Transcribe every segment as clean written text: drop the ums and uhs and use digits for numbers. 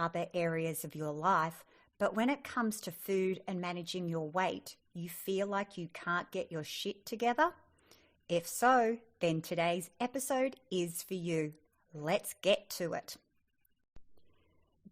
other areas of your life, but when it comes to food and managing your weight, you feel like you can't get your shit together? If so, then today's episode is for you. Let's get to it.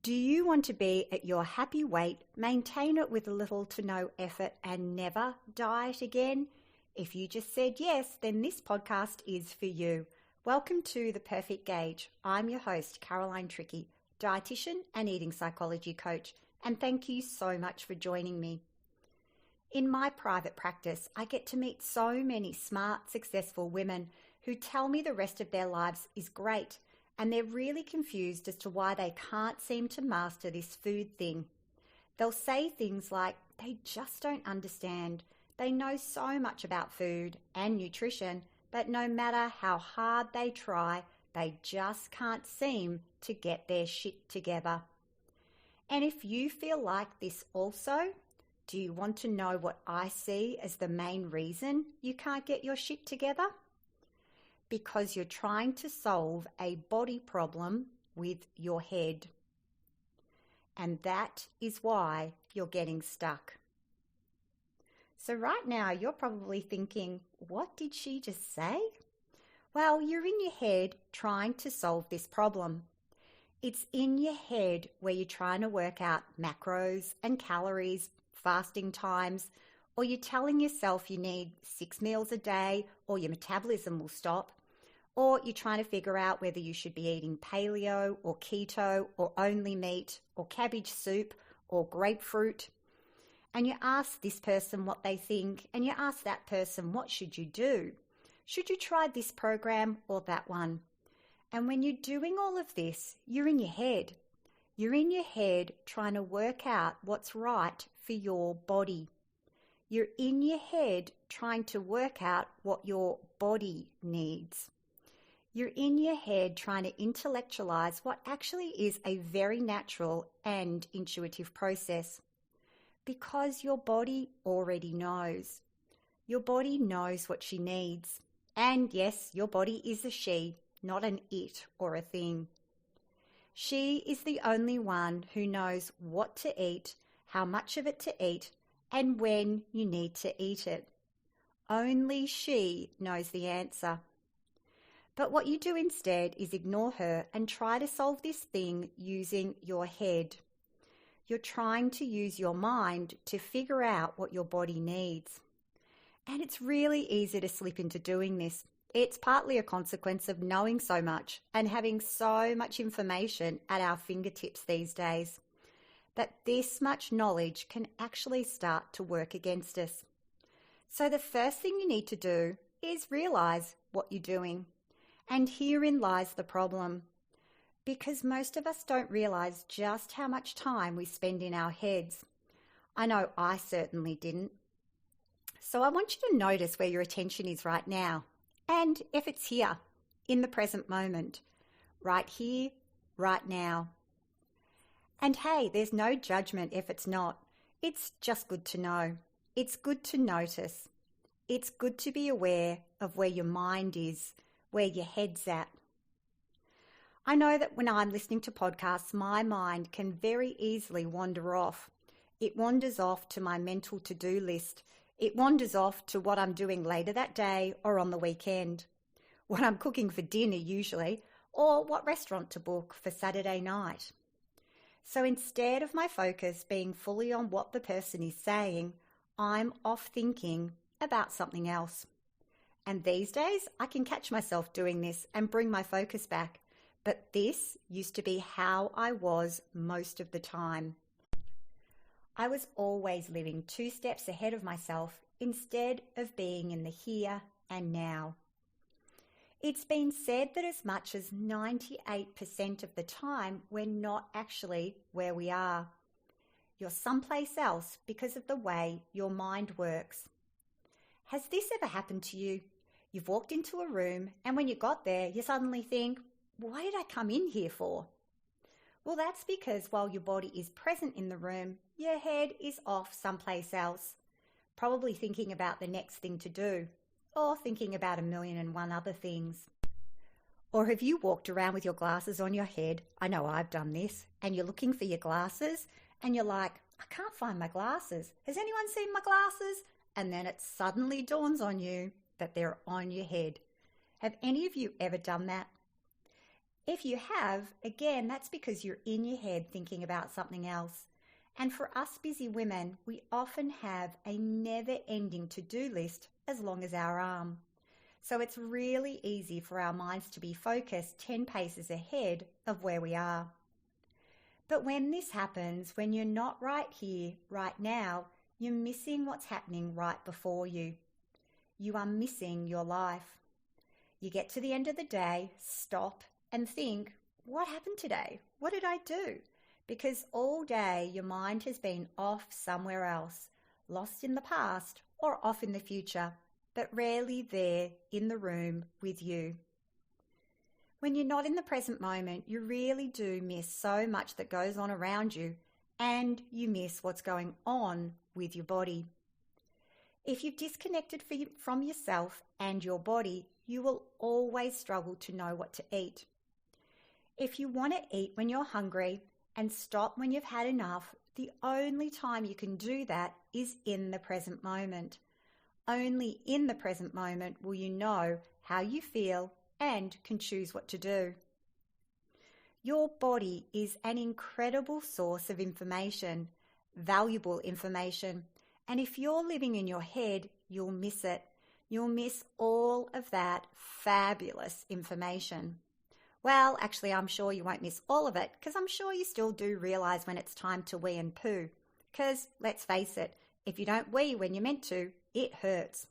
Do you want to be at your happy weight, maintain it with little to no effort, and never diet again? If you just said yes, then this podcast is for you. Welcome to The Perfect Gauge. I'm your host, Caroline Trickey, dietitian and eating psychology coach, and thank you so much for joining me. In my private practice, I get to meet so many smart, successful women who tell me the rest of their lives is great, and they're really confused as to why they can't seem to master this food thing. They'll say things like they just don't understand. They know so much about food and nutrition, but no matter how hard they try, they just can't seem to get their shit together. And if you feel like this also, do you want to know what I see as the main reason you can't get your shit together? Because you're trying to solve a body problem with your head. And that is why you're getting stuck. So right now you're probably thinking, what did she just say? Well, you're in your head trying to solve this problem. It's in your head where you're trying to work out macros and calories, fasting times, or you're telling yourself you need 6 meals a day or your metabolism will stop, or you're trying to figure out whether you should be eating paleo or keto or only meat or cabbage soup or grapefruit. And you ask this person what they think, and you ask that person, what should you do? Should you try this program or that one? And when you're doing all of this, you're in your head. You're in your head trying to work out what's right for your body. You're in your head trying to work out what your body needs. You're in your head trying to intellectualize what actually is a very natural and intuitive process. Because your body already knows. Your body knows what she needs. And yes, your body is a she, not an it or a thing. She is the only one who knows what to eat, how much of it to eat, and when you need to eat it. Only she knows the answer. But what you do instead is ignore her and try to solve this thing using your head. You're trying to use your mind to figure out what your body needs. And it's really easy to slip into doing this. It's partly a consequence of knowing so much and having so much information at our fingertips these days. But this much knowledge can actually start to work against us. So the first thing you need to do is realize what you're doing. And herein lies the problem. Because most of us don't realize just how much time we spend in our heads. I know I certainly didn't. So I want you to notice where your attention is right now. And if it's here, in the present moment, right here, right now. And hey, there's no judgment if it's not. It's just good to know. It's good to notice. It's good to be aware of where your mind is, where your head's at. I know that when I'm listening to podcasts, my mind can very easily wander off. It wanders off to my mental to-do list. It wanders off to what I'm doing later that day or on the weekend, what I'm cooking for dinner usually, or what restaurant to book for Saturday night. So instead of my focus being fully on what the person is saying, I'm off thinking about something else. And these days, I can catch myself doing this and bring my focus back. But this used to be how I was most of the time. I was always living 2 steps ahead of myself instead of being in the here and now. It's been said that as much as 98% of the time, we're not actually where we are. You're someplace else because of the way your mind works. Has this ever happened to you? You've walked into a room and when you got there, you suddenly think, why did I come in here for? Well, that's because while your body is present in the room, your head is off someplace else, probably thinking about the next thing to do, or thinking about 1,000,001 other things. Or have you walked around with your glasses on your head? I know I've done this. And you're looking for your glasses and you're like, I can't find my glasses. Has anyone seen my glasses? And then it suddenly dawns on you that they're on your head. Have any of you ever done that? If you have, again, that's because you're in your head thinking about something else. And for us busy women, we often have a never-ending to-do list as long as our arm. So it's really easy for our minds to be focused 10 paces ahead of where we are. But when this happens, when you're not right here, right now, you're missing what's happening right before you. You are missing your life. You get to the end of the day, stop and think, what happened today? What did I do? Because all day your mind has been off somewhere else, lost in the past or off in the future, but rarely there in the room with you. When you're not in the present moment, you really do miss so much that goes on around you, and you miss what's going on with your body. If you've disconnected from yourself and your body, you will always struggle to know what to eat. If you want to eat when you're hungry and stop when you've had enough, the only time you can do that is in the present moment. Only in the present moment will you know how you feel and can choose what to do. Your body is an incredible source of information, valuable information, and if you're living in your head, you'll miss it. You'll miss all of that fabulous information. Well, actually, I'm sure you won't miss all of it because I'm sure you still do realize when it's time to wee and poo. Because let's face it, if you don't wee when you're meant to, it hurts.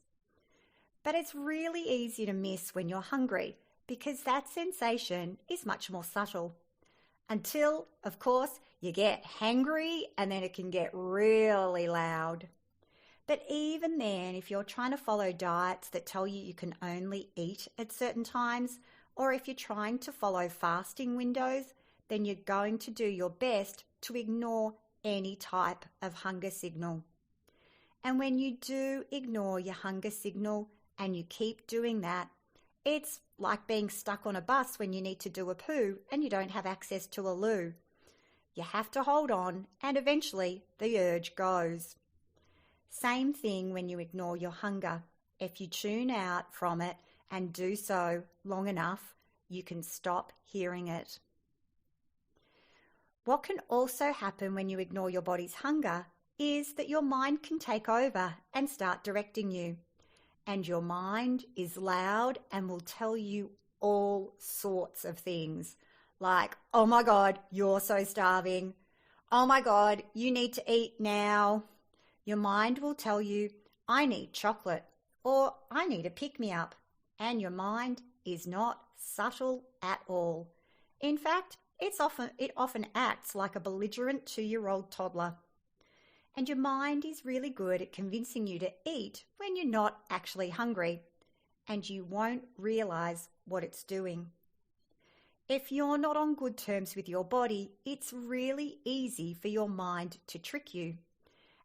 But it's really easy to miss when you're hungry because that sensation is much more subtle. Until, of course, you get hangry and then it can get really loud. But even then, if you're trying to follow diets that tell you you can only eat at certain times, or if you're trying to follow fasting windows, then you're going to do your best to ignore any type of hunger signal. And when you do ignore your hunger signal and you keep doing that, it's like being stuck on a bus when you need to do a poo and you don't have access to a loo. You have to hold on and eventually the urge goes. Same thing when you ignore your hunger. If you tune out from it and do so long enough, you can stop hearing it. What can also happen when you ignore your body's hunger is that your mind can take over and start directing you. And your mind is loud and will tell you all sorts of things. Like, oh my God, you're so starving. Oh my God, you need to eat now. Your mind will tell you, I need chocolate, or I need a pick-me-up. And your mind is not subtle at all. In fact, it often acts like a belligerent 2-year-old toddler. And your mind is really good at convincing you to eat when you're not actually hungry, and you won't realize what it's doing. If you're not on good terms with your body, it's really easy for your mind to trick you.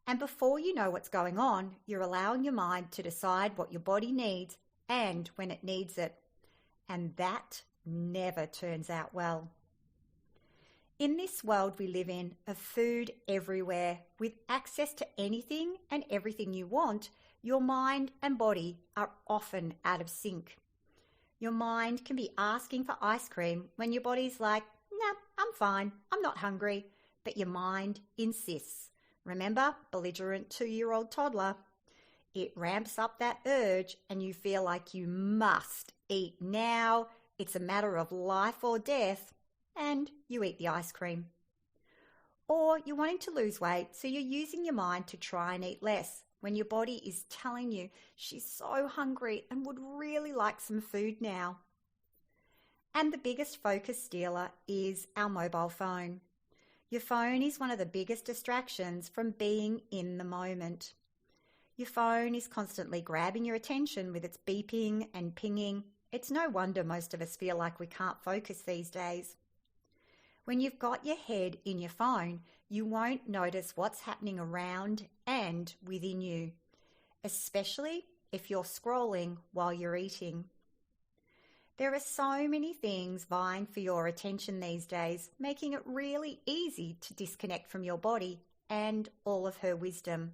And before you know what's going on, you're allowing your mind to decide what your body needs and when it needs it. And that never turns out well. In this world we live in, of food everywhere, with access to anything and everything you want, your mind and body are often out of sync. Your mind can be asking for ice cream when your body's like, nah, I'm fine, I'm not hungry, but your mind insists. Remember, belligerent 2-year-old toddler. It ramps up that urge and you feel like you must eat now. It's a matter of life or death, and you eat the ice cream. Or you're wanting to lose weight, so you're using your mind to try and eat less when your body is telling you she's so hungry and would really like some food now. And the biggest focus stealer is our mobile phone. Your phone is one of the biggest distractions from being in the moment. Your phone is constantly grabbing your attention with its beeping and pinging. It's no wonder most of us feel like we can't focus these days. When you've got your head in your phone, you won't notice what's happening around and within you, especially if you're scrolling while you're eating. There are so many things vying for your attention these days, making it really easy to disconnect from your body and all of her wisdom.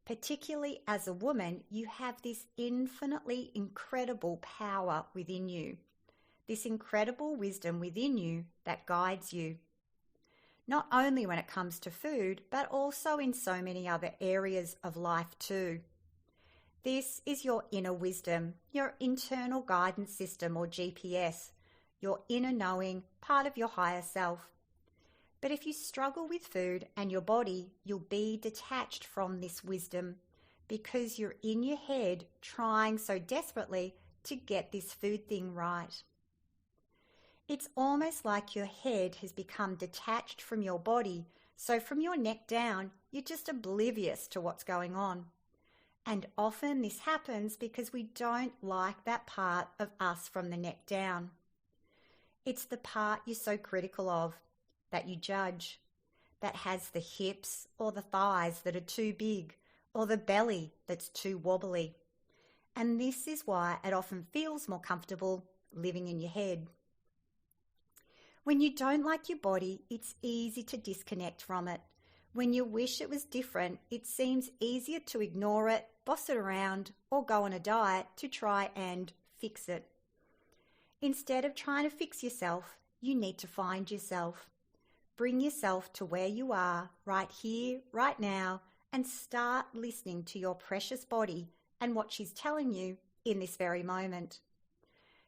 Particularly as a woman, you have this infinitely incredible power within you, this incredible wisdom within you that guides you. Not only when it comes to food, but also in so many other areas of life too. This is your inner wisdom, your internal guidance system or GPS, your inner knowing, part of your higher self. But if you struggle with food and your body, you'll be detached from this wisdom because you're in your head trying so desperately to get this food thing right. It's almost like your head has become detached from your body, so from your neck down, you're just oblivious to what's going on. And often this happens because we don't like that part of us from the neck down. It's the part you're so critical of, that you judge, that has the hips or the thighs that are too big, or the belly that's too wobbly. And this is why it often feels more comfortable living in your head. When you don't like your body, it's easy to disconnect from it. When you wish it was different, it seems easier to ignore it, boss it around, or go on a diet to try and fix it. Instead of trying to fix yourself, you need to find yourself. Bring yourself to where you are, right here, right now, and start listening to your precious body and what she's telling you in this very moment.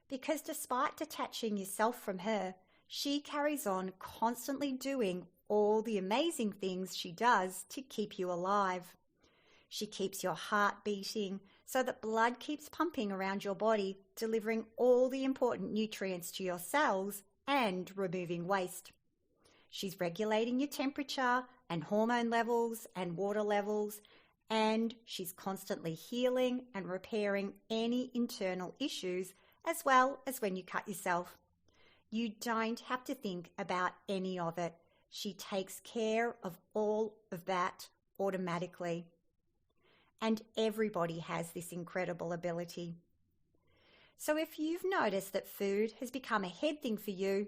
Because despite detaching yourself from her, she carries on constantly doing all the amazing things she does to keep you alive. She keeps your heart beating so that blood keeps pumping around your body, delivering all the important nutrients to your cells and removing waste. She's regulating your temperature and hormone levels and water levels, and she's constantly healing and repairing any internal issues, as well as when you cut yourself. You don't have to think about any of it. She takes care of all of that automatically. And everybody has this incredible ability. So if you've noticed that food has become a head thing for you,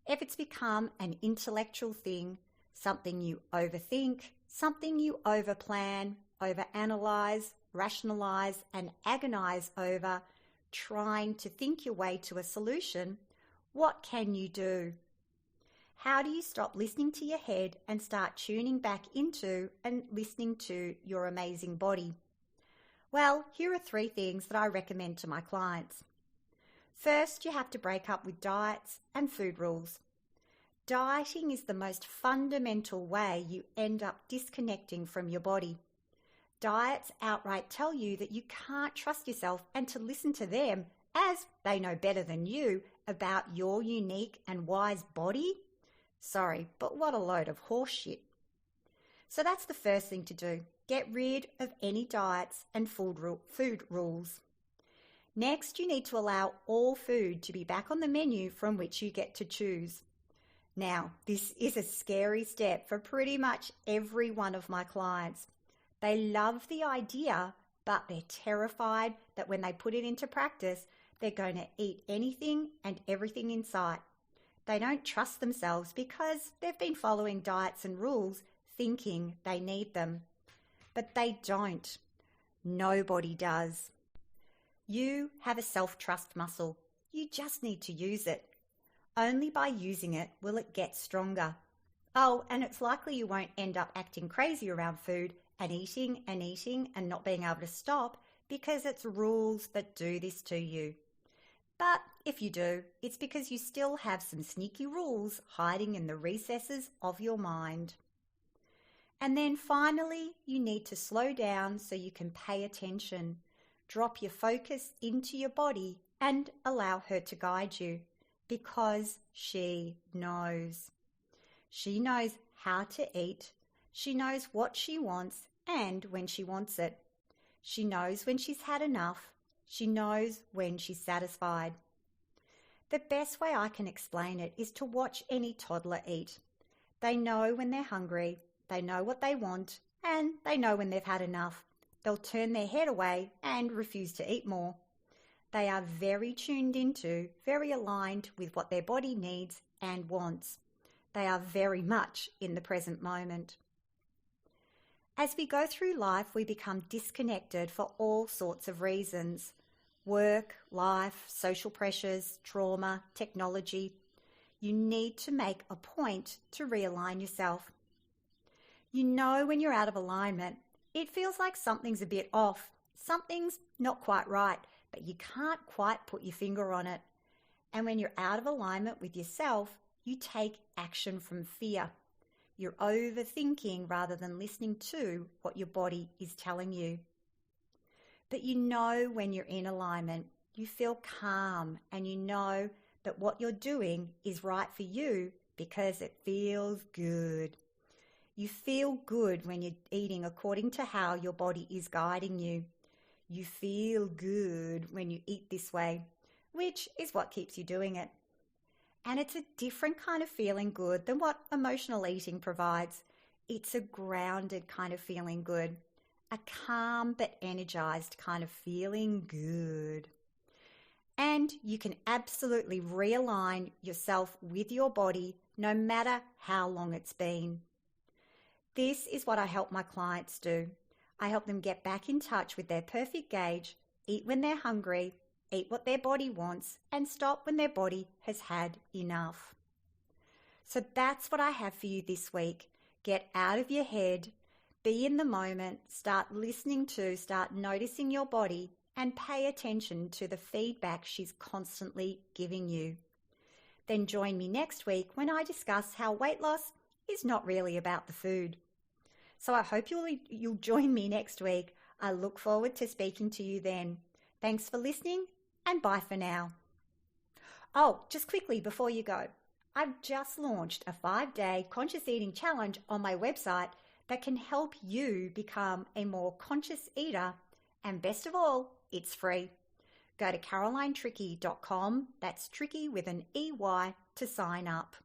if it's become an intellectual thing, something you overthink, something you overplan, overanalyze, rationalize, and agonize over, trying to think your way to a solution, what can you do? How do you stop listening to your head and start tuning back into and listening to your amazing body? Well, here are 3 things that I recommend to my clients. First, you have to break up with diets and food rules. Dieting is the most fundamental way you end up disconnecting from your body. Diets outright tell you that you can't trust yourself and to listen to them, as they know better than you about your unique and wise body. Sorry, but what a load of horse shit. So that's the first thing to do. Get rid of any diets and food rules. Next, you need to allow all food to be back on the menu from which you get to choose. Now, this is a scary step for pretty much every one of my clients. They love the idea, but they're terrified that when they put it into practice, they're going to eat anything and everything in sight. They don't trust themselves because they've been following diets and rules thinking they need them. But they don't. Nobody does. You have a self-trust muscle. You just need to use it. Only by using it will it get stronger. Oh, and it's likely you won't end up acting crazy around food and eating and not being able to stop because it's rules that do this to you. But if you do, it's because you still have some sneaky rules hiding in the recesses of your mind. And then finally, you need to slow down so you can pay attention. Drop your focus into your body and allow her to guide you because she knows. She knows how to eat. She knows what she wants and when she wants it. She knows when she's had enough. She knows when she's satisfied. The best way I can explain it is to watch any toddler eat. They know when they're hungry, they know what they want, and they know when they've had enough. They'll turn their head away and refuse to eat more. They are very tuned into, very aligned with what their body needs and wants. They are very much in the present moment. As we go through life, we become disconnected for all sorts of reasons. Work, life, social pressures, trauma, technology. You need to make a point to realign yourself. You know when you're out of alignment, it feels like something's a bit off. Something's not quite right, but you can't quite put your finger on it. And when you're out of alignment with yourself, you take action from fear. You're overthinking rather than listening to what your body is telling you. But you know when you're in alignment, you feel calm and you know that what you're doing is right for you because it feels good. You feel good when you're eating according to how your body is guiding you. You feel good when you eat this way, which is what keeps you doing it. And it's a different kind of feeling good than what emotional eating provides. It's a grounded kind of feeling good, a calm but energized kind of feeling good. And you can absolutely realign yourself with your body no matter how long it's been. This is what I help my clients do. I help them get back in touch with their perfect gauge, eat when they're hungry, eat what their body wants, and stop when their body has had enough. So that's what I have for you this week. Get out of your head, be in the moment, start listening to, start noticing your body, and pay attention to the feedback she's constantly giving you. Then join me next week when I discuss how weight loss is not really about the food. So I hope you'll join me next week. I look forward to speaking to you then. Thanks for listening, and bye for now. Oh, just quickly before you go, I've just launched a 5-day conscious eating challenge on my website that can help you become a more conscious eater, and best of all, it's free. Go to carolinetricky.com, that's tricky with an EY, to sign up.